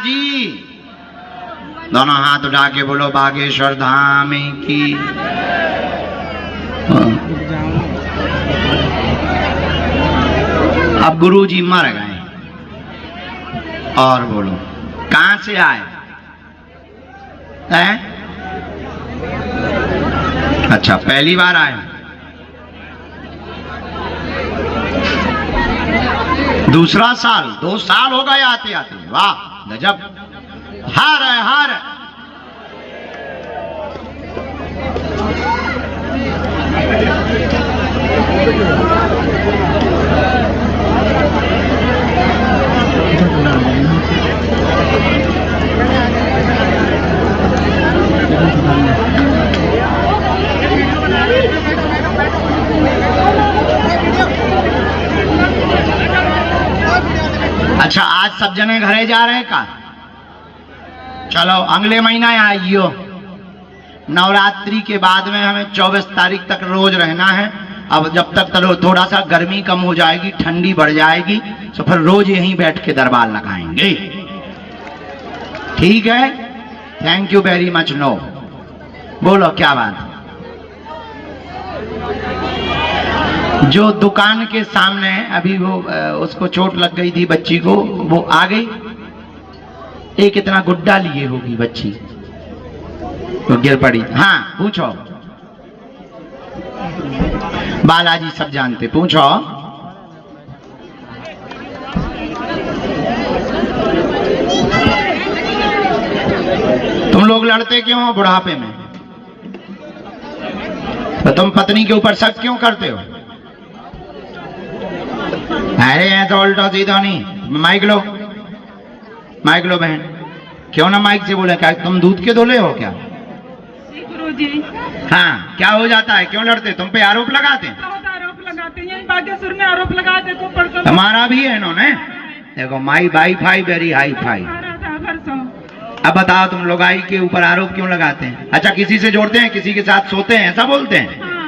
जी, दोनों हाथ उठा के बोलो बागेश्वर धाम की। अब गुरु जी मर गए और बोलो कहां से आए हैं? अच्छा, पहली बार आए। दूसरा साल, 2 साल हो गए आते आते। वाह गजब, हार है हार। अच्छा, आज सब जने घरे जा रहे हैं का? चलो अगले महीना आइयो। नवरात्रि के बाद में हमें 24 तारीख तक रोज रहना है। अब जब तक थोड़ा सा गर्मी कम हो जाएगी, ठंडी बढ़ जाएगी, तो फिर रोज यहीं बैठ के दरबार लगाएंगे। ठीक है, thank you very much. No बोलो क्या बात। जो दुकान के सामने अभी वो उसको चोट लग गई थी बच्ची को, वो आ गई। एक इतना गुड्डा लिए होगी बच्ची, तो गिर पड़ी। हाँ पूछो, बालाजी सब जानते, पूछो। तुम लोग लड़ते क्यों हो बुढ़ापे में? तो तुम पत्नी के ऊपर शक क्यों करते हो? अरे ऐसा उल्टा सीधा नहीं। माइक लो, माइक लो बहन। क्यों ना माइक से बोले? क्या तुम दूध के धोले हो क्या? गुरुजी। हाँ, क्या हो जाता है? क्यों लड़ते? तुम पे आरोप लगाते हैं? आरोप लगाते हैं, बागेश्वर में आरोप लगाते को परसों। हमारा भी है इन्होंने। देखो my wifi very hifi. अब बताओ तुम लोग आई के ऊपर आरोप क्यों लगाते हैं? अच्छा, किसी से जोड़ते हैं, किसी के साथ सोते हैं, ऐसा बोलते हैं? हाँ,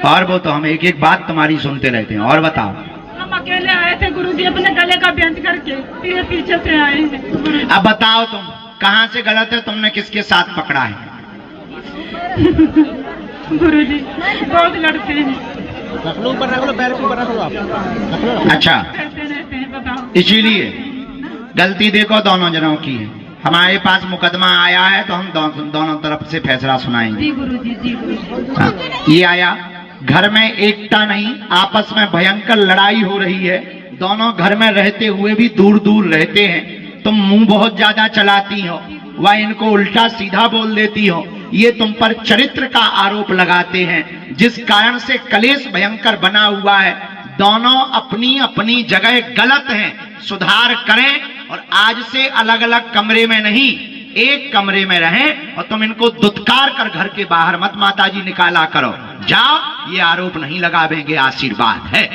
और वो तो हम एक एक बात तुम्हारी सुनते रहते हैं। और बताओ। हम अकेले आए थे गुरुजी, अपने गले का बेंच करके, फिर पीछे से आए हैं। अब बताओ तुम कहां से गलत है? तुमने किसके साथ पकड़ा है? गुरुजी बहुत लड़ते हैं। अच्छा, इसीलिए गलती देखो दोनों जनों की है। हमारे पास मुकदमा आया है तो हम दोनों तरफ से फैसला सुनाएंगे। जी गुरुजी, जी गुरुजी। हाँ, ये आया, घर में एकता नहीं, आपस में भयंकर लड़ाई हो रही है। दोनों घर में रहते हुए भी दूर दूर रहते हैं। तुम मुंह बहुत ज्यादा चलाती हो, वह इनको उल्टा सीधा बोल देती हो। ये तुम पर चरित्र का आरोप लगाते हैं, जिस कारण से कलेश भयंकर बना हुआ है। दोनों अपनी अपनी जगह गलत हैं, सुधार करें और आज से अलग अलग कमरे में नहीं, एक कमरे में रहें। और तुम इनको दुत्कार कर घर के बाहर मत माताजी निकाला करो। जाओ, ये आरोप नहीं लगावेंगे, आशीर्वाद है।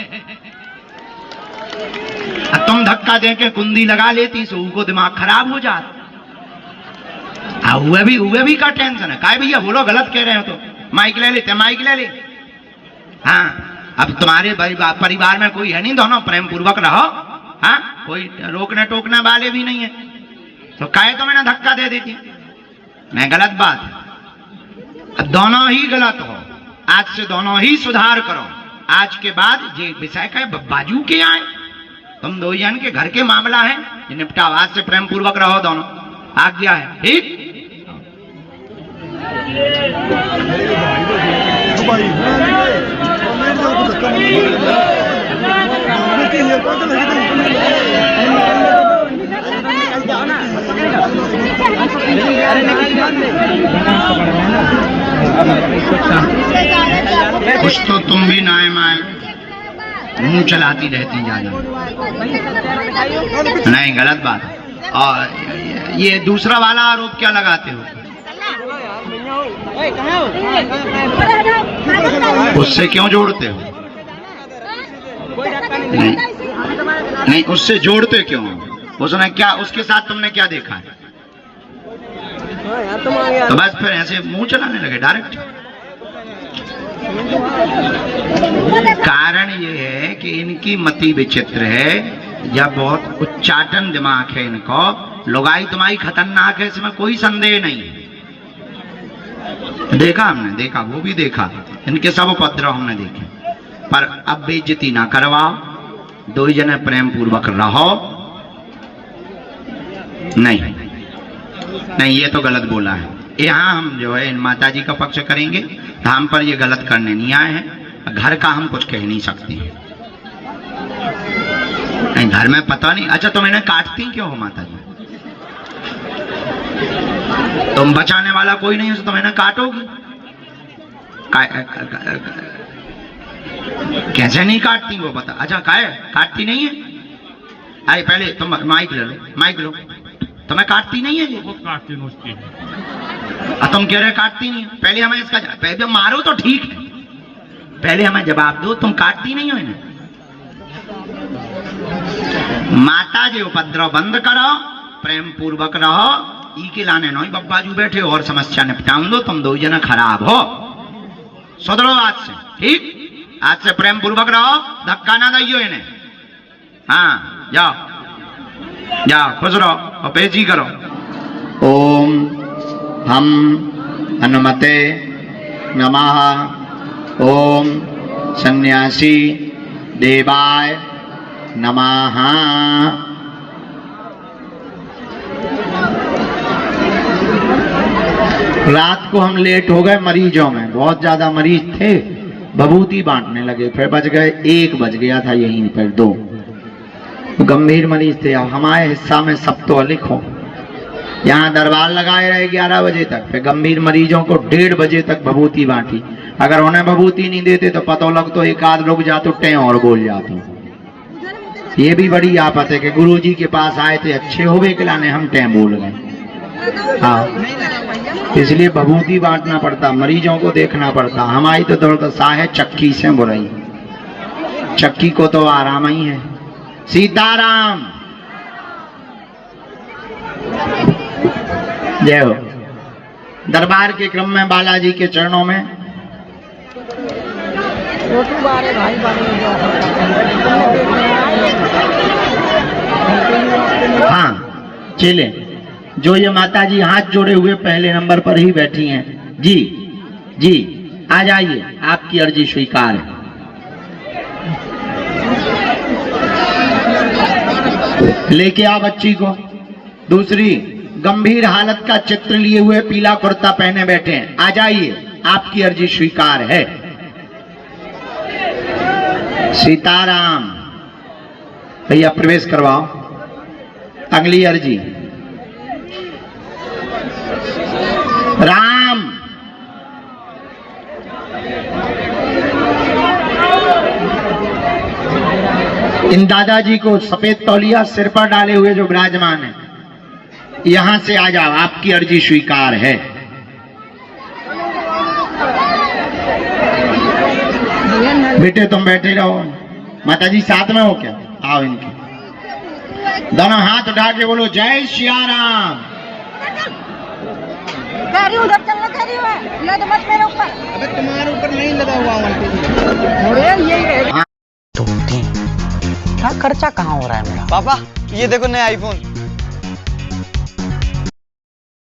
तुम धक्का देके कुंडी लगा लेती तो उनको दिमाग खराब हो जाता। हुए भी का टेंशन है? काय भैया बोलो, गलत कह रहे हो तो माइक ले लेते, माइक ले ले। हाँ, अब तुम्हारे परिवार में कोई है नहीं, दोनों प्रेम पूर्वक रहो। हाँ, कोई रोकने टोकने वाले भी नहीं है, तो काहे तो मैंने धक्का दे देती? मैं गलत बात है। अब दोनों ही गलत हो, आज से दोनों ही सुधार करो। आज के बाद ये विषय का बाजू के आए, तुम दो जन के घर के मामला है, ये निपटाओ। आज से प्रेम पूर्वक रहो दोनों, आज्ञा है। ठीक, कुछ तो तुम भी नाय माय मुंह चलाती रहती जा रही। नहीं, गलत बात। और ये दूसरा वाला आरोप क्या लगाते हो? उससे क्यों जोड़ते हो? नहीं, उससे जोड़ते क्यों? उसने क्या, उसके साथ तुमने क्या देखा है? तो बस फिर ऐसे मुंह चलाने लगे डायरेक्ट। कारण ये है कि इनकी मति विचित्र है, या बहुत उच्चाटन दिमाग है इनको। लुगाई तुम्हारी खतरनाक है, इसमें कोई संदेह नहीं। देखा हमने, देखा, वो भी देखा, इनके सब उपद्रव हमने देखे। पर अब बेइज्जती ना करवाओ, दो ही जने प्रेम पूर्वक रहो। नहीं नहीं, ये तो गलत बोला है। यहाँ हम जो है इन माता जी का पक्ष करेंगे, तो हम पर ये गलत करने नहीं आए हैं। घर का हम कुछ कह नहीं सकते। नहीं, घर में पता नहीं। अच्छा, तुम इन्हें काटती क्यों हो माता जी? तुम बचाने वाला कोई नहीं हो, तुम इन्हें काटोगी? कैसे नहीं काटती वो बता। अच्छा, काटती नहीं है? अरे पहले तुम माइक ले लो, माइक लो। तुम्हें काटती नहीं है? ये काटती है। तुम कह रहे काटती नहीं है? पहले हमें इसका, पहले मारो तो ठीक है, पहले हमें जवाब दो, तुम काटती नहीं हो इन्हें? माता जी उपद्रव बंद करो, प्रेम पूर्वक रहो। ई के लाने नो बब्बा जी बैठे और समस्या निपटाऊं दो, तुम दो जना खराब हो। सुधरो आज से, ठीक? आज से प्रेम पूर्वक रहो, धक्का ना दियो इन्हें। हाँ, जाओ जाओ, खुश रहो और पेशी करो। ओम हम हनुमते नमः। ओम सन्यासी देवाय नमः। रात को हम लेट हो गए मरीजों में, बहुत ज्यादा मरीज थे, भभूति बांटने लगे, फिर बज गए 1 बज गया था, यहीं पर 2 गंभीर मरीज थे। हमारे हिस्सा में सब तो लिख हो, यहाँ दरबार लगाए रहे 11 बजे तक, फिर गंभीर मरीजों को 1:30 बजे तक भभूति बांटी। अगर उन्हें भभूति नहीं देते तो पता लग तो एक आध रुक जाते, टें और बोल जाते। ये भी बड़ी आफत है कि गुरुजी के पास आए थे, अच्छे हो गए खिलाने, हम टें बोल गए। हाँ, इसलिए भभूति बांटना पड़ता, मरीजों को देखना पड़ता। हमारी तो दुर्दशा है चक्की से बुराई, चक्की को तो आराम ही है। सीताराम, जय हो। दरबार के क्रम में बालाजी के चरणों में हाँ चले, जो ये माता जी हाथ जोड़े हुए पहले नंबर पर ही बैठी हैं, जी जी आ जाइए, आपकी अर्जी स्वीकार है। लेके आ बच्ची को। दूसरी गंभीर हालत का चित्र लिए हुए पीला कुर्ता पहने बैठे हैं, आ जाइए, आपकी अर्जी स्वीकार है। सीताराम, भैया प्रवेश करवाओ। अगली अर्जी राम। इन दादाजी को सफेद तौलिया सिर पर डाले हुए जो विराजमान है, यहां से आ जाओ, आपकी अर्जी स्वीकार है। बेटे तुम बैठे रहो, माताजी साथ में हो क्या? आओ, इनके दोनों हाथ उठा के बोलो जय सिया राम। उधर चलना कह रही है, लद मत मेरे ऊपर। अबे तुम्हारे ऊपर नहीं लगा हुआ हाँ। क्या खर्चा कहाँ हो रहा है मेरा? पापा ये देखो नया आईफोन।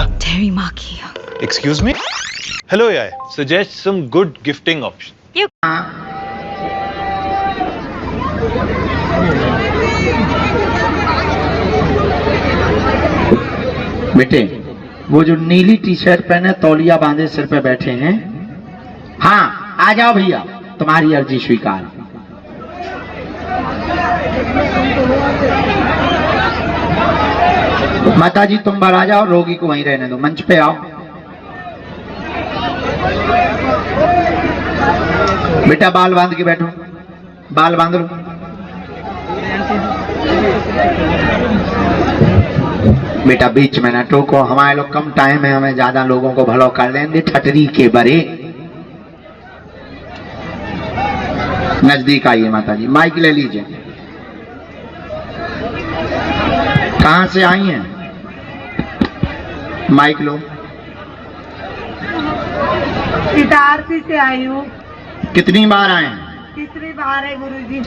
तेरी माँ की। Excuse me? Hello AI, suggest some good gifting option. बेटे वो जो नीली टी शर्ट पहने तौलिया बांधे सिर पे बैठे हैं, हाँ आ जाओ भैया, तुम्हारी अर्जी स्वीकार। माता जी तुम बाहर आ जाओ, रोगी को वहीं रहने दो, मंच पे आओ। बेटा बाल बांध के बैठो, बाल बांध लो। बेटा बीच में ना टोको, हमारे लोग कम टाइम है, हमें ज्यादा लोगों को भलो कर लेंगे ठटरी के बरे। नजदीक आइए माता जी, माइक ले लीजिए। कहां से आई हैं? माइक लो। इटारसी से आई हूँ। कितनी बार आए हैं? तीसरी बार है गुरुजी।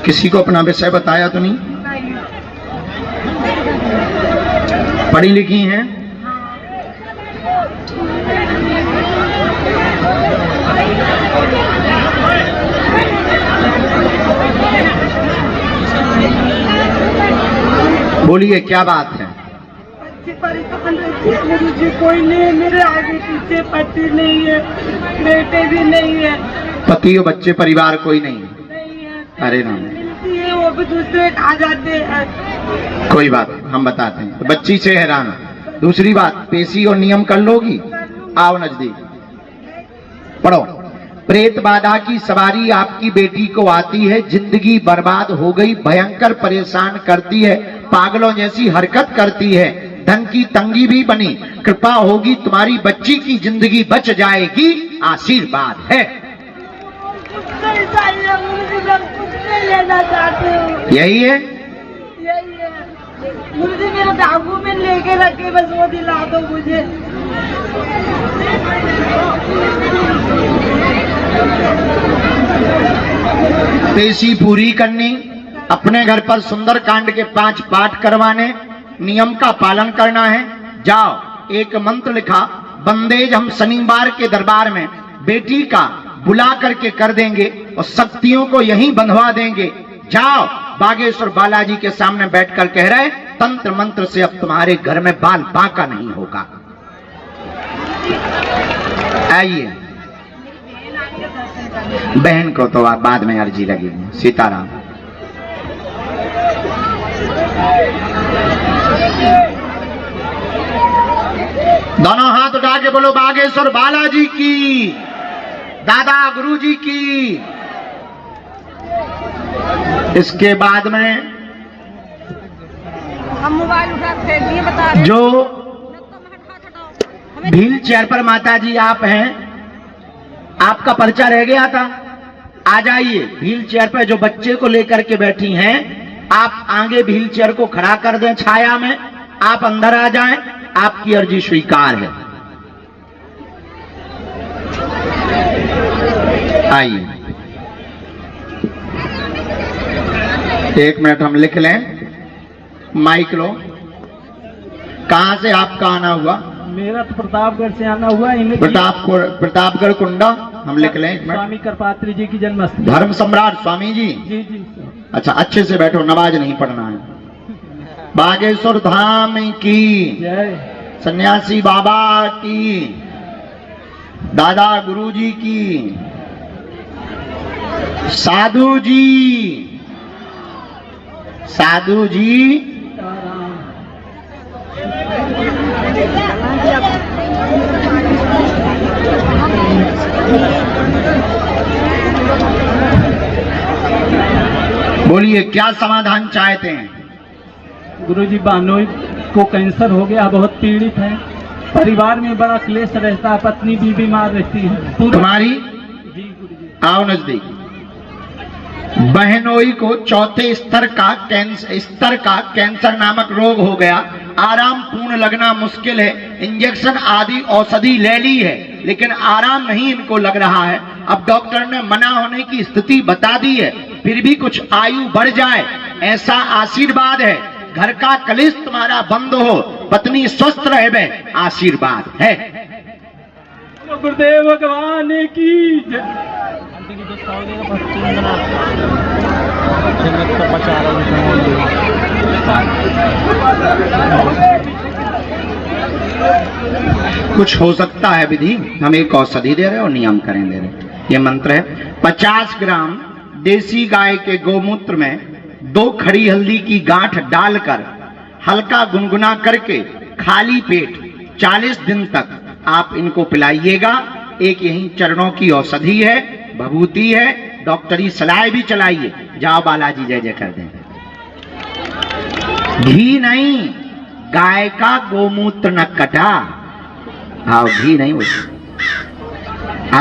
किसी को अपना विषय बताया तो नहीं? नहीं। पढ़ी लिखी हैं? बोलिए क्या बात है? अच्छी परेशान रहती है गुरुजी, कोई नहीं है मेरे आगे पीछे, पति नहीं है, बेटे भी नहीं है। पति और बच्चे परिवार कोई नहीं है? नहीं है। अरे नाम मिलती है वो भी दूसरे खा जाते हैं। कोई बात नहीं, हम बताते हैं। तो बच्ची से हैरान। दूसरी बात, पेशी और नियम कर लोगी? आओ नजदीक, पढ़ो। प्रेत बाधा की सवारी आपकी बेटी को आती है, जिंदगी बर्बाद हो गई, भयंकर परेशान करती है, पागलों जैसी हरकत करती है, धन की तंगी भी बनी, कृपा होगी तुम्हारी बच्ची की जिंदगी बच जाएगी, आशीर्वाद है। कुछ नहीं लेना चाहती हूँ। यही है? यही है गुरुजी, मेरे डाकू में लेके रखे, बस वो दिला दो मुझे। पेशी पूरी करनी, अपने घर पर सुंदर कांड के 5 पाठ करवाने, नियम का पालन करना है। जाओ, एक मंत्र लिखा, बंदेज हम शनिवार के दरबार में बेटी का बुला करके कर देंगे और शक्तियों को यहीं बंधवा देंगे। जाओ, बागेश्वर बालाजी के सामने बैठकर कह रहे, तंत्र मंत्र से अब तुम्हारे घर में बाल बांका नहीं होगा। आइए, बहन को तो आप बाद में अर्जी लगेगी। सीताराम। दोनों हाथ उठा के बोलो, बागेश्वर बालाजी की, दादा गुरुजी की। इसके बाद में हम मोबाइल उठा के दिए बता रहे। जो व्हील चेयर पर माता जी आप हैं, आपका पर्चा रह गया था, आ जाइए। व्हील चेयर पर जो बच्चे को लेकर के बैठी हैं, आप आगे व्हील चेयर को खड़ा कर दें छाया में, आप अंदर आ जाएं, आपकी अर्जी स्वीकार है। आइए, 1 मिनट हम लिख लें। माइक लो। कहां से आपका आना हुआ? मेरा तो प्रतापगढ़ से आना हुआ। प्रतापगढ़ कुंडा, हम लिख लें। 1 मिनट। स्वामी कृपात्री जी की जन्मस्थली। धर्म सम्राट स्वामी जी। जी जी। अच्छा, अच्छे से बैठो, नमाज नहीं पढ़ना है। बागेश्वर धाम की जय। सन्यासी बाबा की, दादा गुरुजी की, साधु जी, साधु जी, बोलिए क्या समाधान चाहते हैं? गुरुजी, बानोई को कैंसर हो गया, बहुत पीड़ित है, परिवार में बड़ा क्लेश रहता है, पत्नी भी बीमार रहती है। तुम्हारी? जी गुरुजी। आओ नजदीक। बहनोई को 4थे स्तर का कैंसर नामक रोग हो गया, आराम पूर्ण लगना मुश्किल है, इंजेक्शन आदि औषधि ले ली है, लेकिन आराम नहीं इनको लग रहा है। अब डॉक्टर ने मना होने की स्थिति बता दी है, फिर भी कुछ आयु बढ़ जाए ऐसा आशीर्वाद है। घर का कलेश तुम्हारा बंद हो, पत्नी स्वस्थ रहे, आशीर्वाद है। गुरुदेव भगवान की जय। कुछ हो सकता है विधि, हम एक औषधि दे रहे और नियम करें दे रहे। ये मंत्र है, 50 ग्राम देसी गाय के गोमूत्र में 2 खड़ी हल्दी की गांठ डालकर हल्का गुनगुना करके खाली पेट 40 दिन तक आप इनको पिलाइएगा। एक यही चरणों की औषधि है, भभूति है, डॉक्टरी सलाह भी चलाइए। जाओ बालाजी जय जय कर दें। घी नहीं, गाय का गोमूत्र न कटा। हाँ, घी नहीं, वो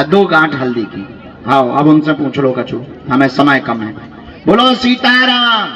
2 गांठ हल्दी की। हाँ, अब उनसे पूछ लो कछु, हमें समय कम है। बोलो सीताराम।